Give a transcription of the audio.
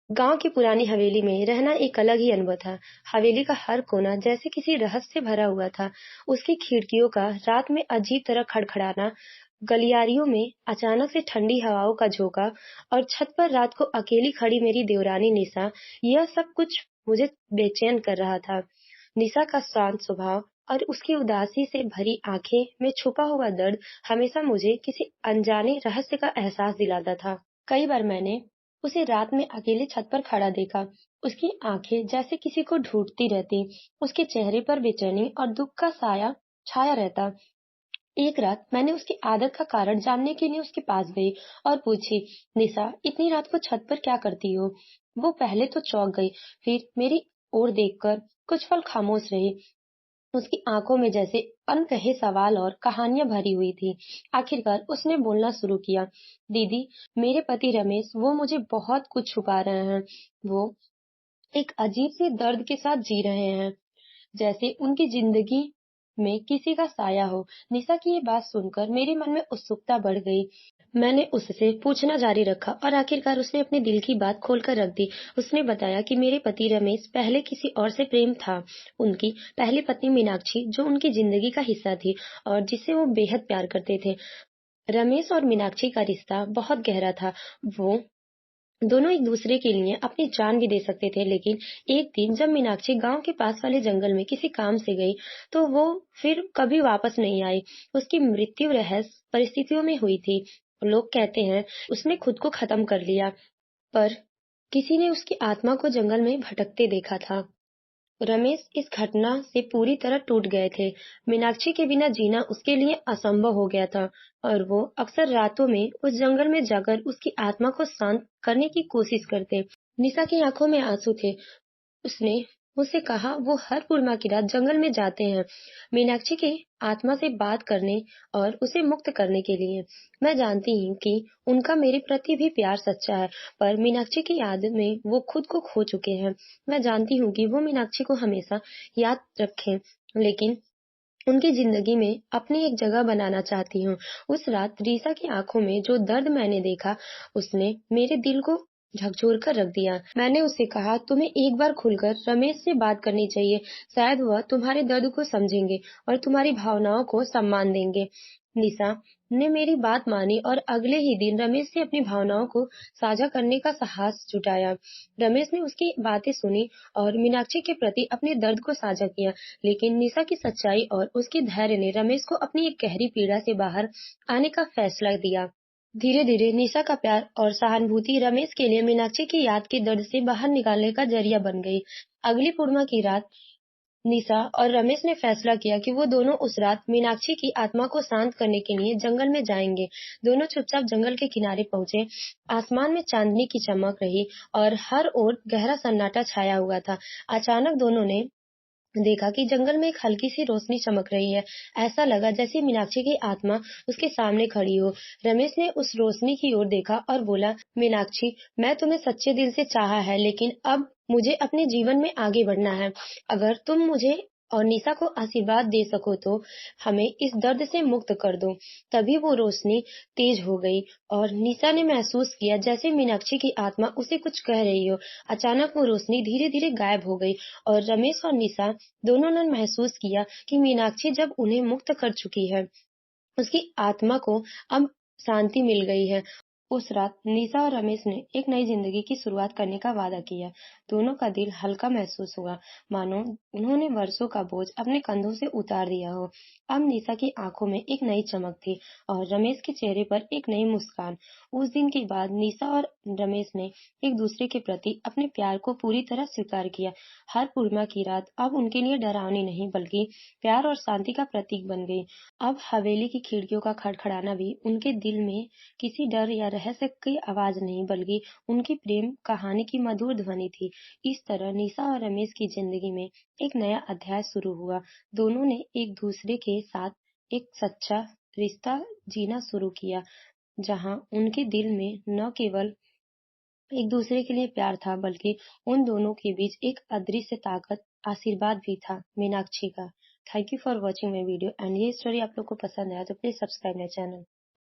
गांव की पुरानी हवेली में रहना एक अलग ही अनुभव था। हवेली का हर कोना जैसे किसी रहस्य से भरा हुआ था। उसकी खिड़कियों का रात में अजीब तरह खड़खड़ाना, गलियारियों में अचानक से ठंडी हवाओं का झोंका और छत पर रात को अकेली खड़ी मेरी देवरानी निशा, यह सब कुछ मुझे बेचैन कर रहा था। निशा का शांत स्वभाव और उसकी उदासी से भरी आंखें में छुपा हुआ दर्द हमेशा मुझे किसी अनजाने रहस्य का एहसास दिलाता था। कई बार मैंने उसे रात में अकेले छत पर खड़ा देखा। उसकी आंखें जैसे किसी को ढूंढती रहती, उसके चेहरे पर बेचैनी और दुख का साया छाया रहता। एक रात मैंने उसकी आदत का कारण जानने के लिए उसके पास गई और पूछी, निशा, इतनी रात को छत पर क्या करती हो? वो पहले तो चौंक गई, फिर मेरी ओर देखकर कुछ पल खामोश रही। उसकी आंखों में जैसे अनकहे सवाल और कहानियां भरी हुई थी। आखिरकार उसने बोलना शुरू किया, दीदी, मेरे पति रमेश, वो मुझे बहुत कुछ छुपा रहे हैं। वो एक अजीब से दर्द के साथ जी रहे हैं, जैसे उनकी जिंदगी में किसी का साया हो। निशा की ये बात सुनकर मेरे मन में उत्सुकता बढ़ गई। मैंने उससे पूछना जारी रखा और आखिरकार उसने अपने दिल की बात खोलकर रख दी। उसने बताया कि मेरे पति रमेश पहले किसी और से प्रेम था। उनकी पहली पत्नी मीनाक्षी, जो उनकी जिंदगी का हिस्सा थी और जिसे वो बेहद प्यार करते थे। रमेश और मीनाक्षी का रिश्ता बहुत गहरा था। वो दोनों एक दूसरे के लिए अपनी जान भी दे सकते थे, लेकिन एक दिन जब मीनाक्षी गांव के पास वाले जंगल में किसी काम से गई, तो वो फिर कभी वापस नहीं आई। उसकी मृत्यु रहस्य परिस्थितियों में हुई थी। लोग कहते हैं उसने खुद को खत्म कर लिया, पर किसी ने उसकी आत्मा को जंगल में भटकते देखा था। रमेश इस घटना से पूरी तरह टूट गए थे। मीनाक्षी के बिना जीना उसके लिए असंभव हो गया था और वो अक्सर रातों में उस जंगल में जाकर उसकी आत्मा को शांत करने की कोशिश करते। निशा की आंखों में आंसू थे। उसने मुझसे कहा, वो हर पूर्णिमा की रात जंगल में जाते हैं मीनाक्षी की आत्मा से बात करने और उसे मुक्त करने के लिए। मैं जानती हूँ कि उनका मेरे प्रति भी प्यार सच्चा है, पर मीनाक्षी की याद में वो खुद को खो चुके हैं। मैं जानती हूँ कि वो मीनाक्षी को हमेशा याद रखें, लेकिन उनकी जिंदगी में अपनी एक जगह बनाना चाहती हूँ। उस रात रीसा की आंखों में जो दर्द मैंने देखा, उसने मेरे दिल को झकझोर कर रख दिया। मैंने उससे कहा, तुम्हें एक बार खुलकर रमेश से बात करनी चाहिए। शायद वह तुम्हारे दर्द को समझेंगे और तुम्हारी भावनाओं को सम्मान देंगे। निशा ने मेरी बात मानी और अगले ही दिन रमेश से अपनी भावनाओं को साझा करने का साहस जुटाया। रमेश ने उसकी बातें सुनी और मीनाक्षी के प्रति अपने दर्द को साझा किया, लेकिन निशा की सच्चाई और उसके धैर्य ने रमेश को अपनी एक गहरी पीड़ा से बाहर आने का फैसला दिया। धीरे धीरे निशा का प्यार और सहानुभूति रमेश के लिए मीनाक्षी की याद के दर्द से बाहर निकालने का जरिया बन गई। अगली पूर्णिमा की रात निशा और रमेश ने फैसला किया कि वो दोनों उस रात मीनाक्षी की आत्मा को शांत करने के लिए जंगल में जाएंगे। दोनों चुपचाप जंगल के किनारे पहुंचे। आसमान में चांदनी की चमक रही और हर ओर गहरा सन्नाटा छाया हुआ था। अचानक दोनों ने देखा कि जंगल में एक हल्की सी रोशनी चमक रही है। ऐसा लगा जैसे मीनाक्षी की आत्मा उसके सामने खड़ी हो। रमेश ने उस रोशनी की ओर देखा और बोला, मीनाक्षी, मैं तुम्हें सच्चे दिल से चाहा है, लेकिन अब मुझे अपने जीवन में आगे बढ़ना है। अगर तुम मुझे और निशा को आशीर्वाद दे सको तो हमें इस दर्द से मुक्त कर दो। तभी वो रोशनी तेज हो गई और निशा ने महसूस किया जैसे मीनाक्षी की आत्मा उसे कुछ कह रही हो। अचानक वो रोशनी धीरे धीरे गायब हो गई और रमेश और निशा दोनों ने महसूस किया कि मीनाक्षी जब उन्हें मुक्त कर चुकी है, उसकी आत्मा को अब शांति मिल गई है। उस रात निशा और रमेश ने एक नई जिंदगी की शुरुआत करने का वादा किया। दोनों का दिल हल्का महसूस हुआ, मानो उन्होंने वर्षों का बोझ अपने कंधों से उतार दिया हो। अब निशा की आंखों में एक नई चमक थी और रमेश के चेहरे पर एक नई मुस्कान। उस दिन के बाद निशा और रमेश ने एक दूसरे के प्रति अपने प्यार को पूरी तरह स्वीकार किया। हर पूर्णिमा की रात अब उनके लिए डरावनी नहीं, बल्कि प्यार और शांति का प्रतीक बन गई। अब हवेली की खिड़कियों का खड़खड़ाना भी उनके दिल में किसी डर या रहस्य की आवाज नहीं, बल्कि उनकी प्रेम कहानी की मधुर ध्वनि थी। इस तरह निशा और रमेश की जिंदगी में एक नया अध्याय शुरू हुआ। दोनों ने एक दूसरे के साथ एक सच्चा रिश्ता जीना शुरू किया, जहां उनके दिल में न केवल एक दूसरे के लिए प्यार था, बल्कि उन दोनों के बीच एक अदृश्य ताकत, आशीर्वाद भी था, मीनाक्षी का। Thank you for watching my video and ये स्टोरी आप लोग को पसंद आया तो प्लीज सब्सक्राइब माई चैनल।